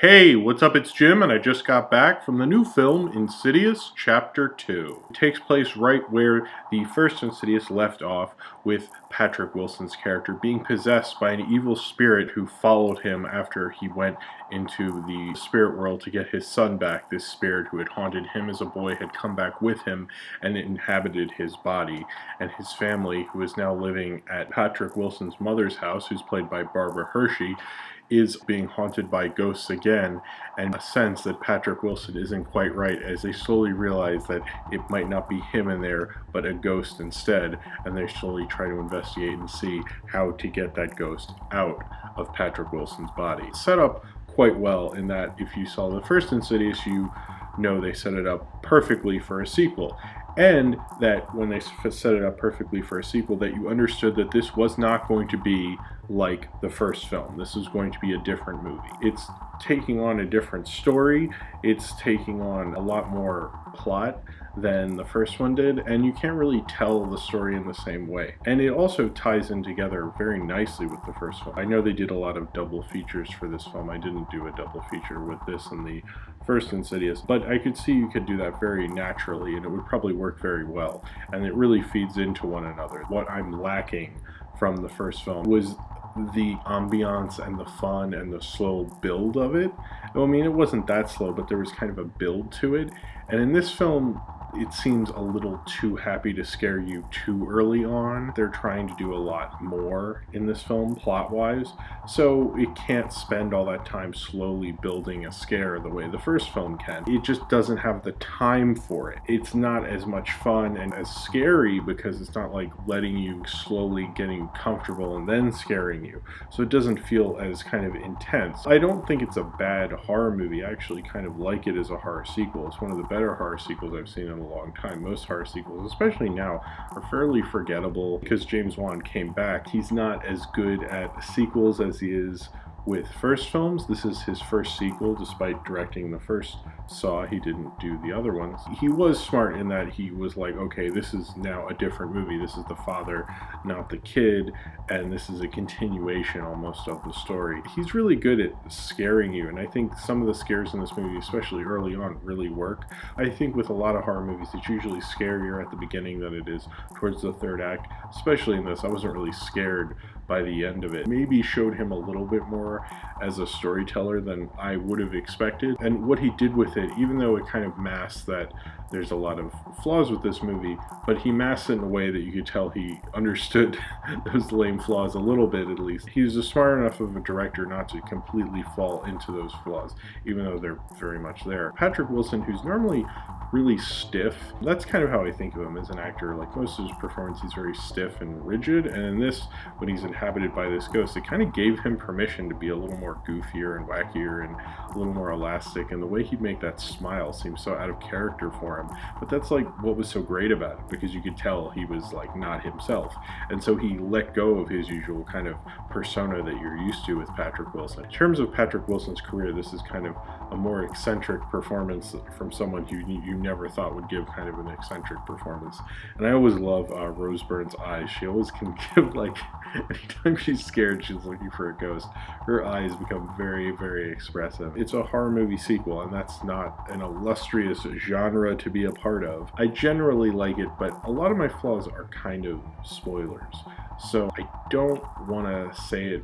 Hey, what's up? It's Jim, and I just got back from the new film Insidious Chapter 2. It takes place right where the first Insidious left off, with Patrick Wilson's character being possessed by an evil spirit who followed him after he went into the spirit world to get his son back. This spirit who had haunted him as a boy had come back with him and inhabited his body. And his family, who is now living at Patrick Wilson's mother's house, who's played by Barbara Hershey, is being haunted by ghosts again, and a sense that Patrick Wilson isn't quite right as they slowly realize that it might not be him in there, but a ghost instead, and they slowly try to investigate and see how to get that ghost out of Patrick Wilson's body. Set up quite well in that if you saw the first Insidious, you know they set it up perfectly for a sequel. And that when they set it up perfectly for a sequel, that you understood that this was not going to be like the first film. This is going to be a different movie. It's taking on a different story. It's taking on a lot more plot than the first one did, and you can't really tell the story in the same way. And it also ties in together very nicely with the first film. I know they did a lot of double features for this film. I didn't do a double feature with this and the first Insidious, but I could see you could do that very naturally, and it would probably work very well. And it really feeds into one another. What I'm lacking from the first film was the ambiance and the fun and the slow build of it. I mean, it wasn't that slow, but there was kind of a build to it. And in this film, it seems a little too happy to scare you too early on. They're trying to do a lot more in this film, plot-wise, so it can't spend all that time slowly building a scare the way the first film can. It just doesn't have the time for it. It's not as much fun and as scary because it's not like letting you slowly getting comfortable and then scaring you, so it doesn't feel as kind of intense. I don't think it's a bad horror movie. I actually kind of like it as a horror sequel. It's one of the better horror sequels I've seen in a long time. Most horror sequels, especially now, are fairly forgettable because James Wan came back. He's not as good at sequels as he is with first films. This is his first sequel, despite directing the first Saw. He didn't do the other ones. He was smart in that he was like, okay, this is now a different movie. This is the father, not the kid, and this is a continuation almost of the story. He's really good at scaring you, and I think some of the scares in this movie, especially early on, really work. I think with a lot of horror movies, it's usually scarier at the beginning than it is towards the third act. Especially in this, I wasn't really scared by the end of it. Maybe showed him a little bit more as a storyteller than I would have expected. And what he did with it, even though it kind of masks that there's a lot of flaws with this movie, but he masked it in a way that you could tell he understood those lame flaws a little bit at least. He's a smart enough of a director not to completely fall into those flaws, even though they're very much there. Patrick Wilson, who's normally really stiff, that's kind of how I think of him as an actor. Like most of his performance, he's very stiff and rigid, and in this, when he's inhabited by this ghost, it kind of gave him permission to be a little more goofier and wackier and a little more elastic, and the way he'd make that smile seems so out of character for him. But that's like what was so great about it, because you could tell he was like not himself, and so he let go of his usual kind of persona that you're used to with Patrick Wilson. In terms of Patrick Wilson's career, this is kind of a more eccentric performance from someone who you never thought would give kind of an eccentric performance. And I always love Rose Byrne's eyes. She always can give, like, anytime she's scared, she's looking for a ghost, her eyes become very, very expressive. It's a horror movie sequel, and that's not an illustrious genre to be a part of. I generally like it, but a lot of my flaws are kind of spoilers. So I don't want to say it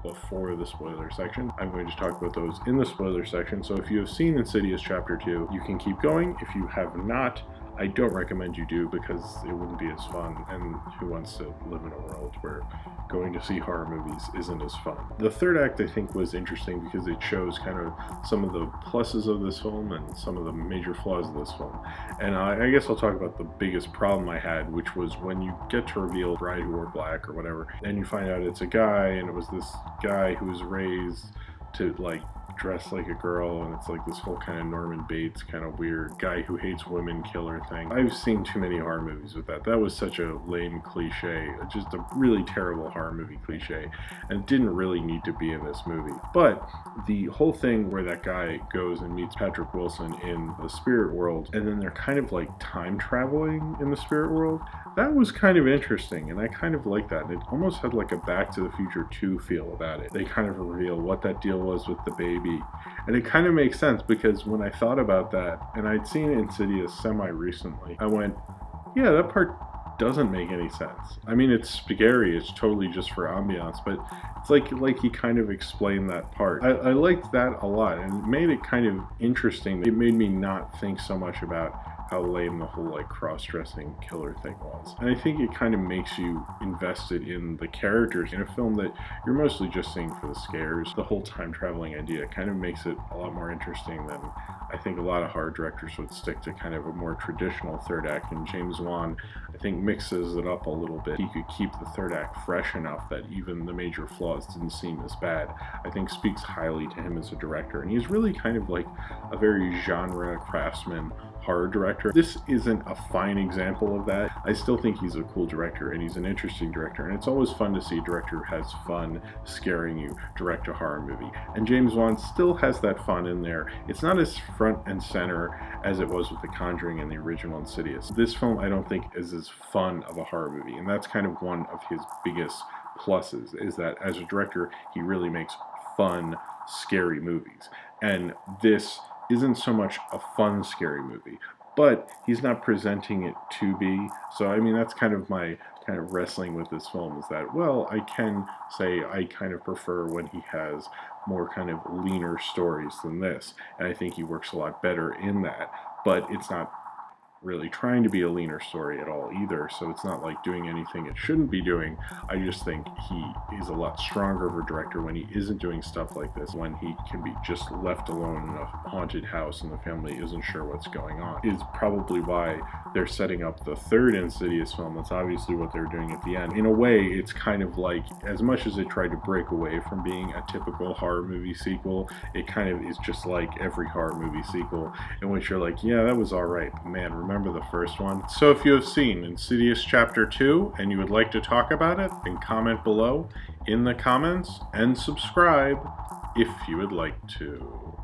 before the spoiler section. I'm going to talk about those in the spoiler section. So if you have seen Insidious Chapter 2, you can keep going. If you have not, I don't recommend you do, because it wouldn't be as fun, and who wants to live in a world where going to see horror movies isn't as fun. The third act, I think, was interesting because it shows kind of some of the pluses of this film and some of the major flaws of this film. And I guess I'll talk about the biggest problem I had, which was when you get to reveal Bride Who Wore Black or whatever, and you find out it's a guy, and it was this guy who was raised to, like, dress like a girl, and it's like this whole kind of Norman Bates kind of weird guy who hates women killer thing. I've seen too many horror movies with that. That was such a lame cliche, just a really terrible horror movie cliche, and didn't really need to be in this movie. But the whole thing where that guy goes and meets Patrick Wilson in the spirit world, and then they're kind of like time traveling in the spirit world, that was kind of interesting, and I kind of liked that. It almost had like a Back to the Future 2 feel about it. They kind of reveal what that deal was with the baby baby. And it kind of makes sense, because when I thought about that, and I'd seen Insidious semi-recently, I went, yeah, that part doesn't make any sense. I mean, it's scary, it's totally just for ambiance, but it's like he kind of explained that part. I liked that a lot, and it made it kind of interesting. It made me not think so much about how lame the whole like cross-dressing killer thing was. And I think it kind of makes you invested in the characters in a film that you're mostly just seeing for the scares. The whole time traveling idea kind of makes it a lot more interesting than I think a lot of horror directors would stick to kind of a more traditional third act. And James Wan, I think, mixes it up a little bit. He could keep the third act fresh enough that even the major flaws didn't seem as bad. I think speaks highly to him as a director. And he's really kind of like a very genre craftsman horror director. This isn't a fine example of that. I still think he's a cool director, and he's an interesting director, and it's always fun to see a director who has fun scaring you direct a horror movie. And James Wan still has that fun in there. It's not as front and center as it was with The Conjuring and the original Insidious. This film, I don't think, is as fun of a horror movie, and that's kind of one of his biggest pluses, is that as a director, he really makes fun, scary movies. And this isn't so much a fun, scary movie, but he's not presenting it to be. So, I mean, that's kind of my kind of wrestling with this film, is that, well, I can say I kind of prefer when he has more kind of leaner stories than this, and I think he works a lot better in that, but it's not really trying to be a leaner story at all either, so it's not like doing anything it shouldn't be doing. I just think he is a lot stronger of a director when he isn't doing stuff like this, when he can be just left alone in a haunted house and the family isn't sure what's going on. Is probably why they're setting up the third Insidious film. That's obviously what they're doing at the end. In a way, it's kind of like, as much as it tried to break away from being a typical horror movie sequel, it kind of is just like every horror movie sequel, in which you're like, yeah, that was alright, but man, remember the first one? So if you have seen Insidious Chapter 2 and you would like to talk about it, then comment below in the comments and subscribe if you would like to.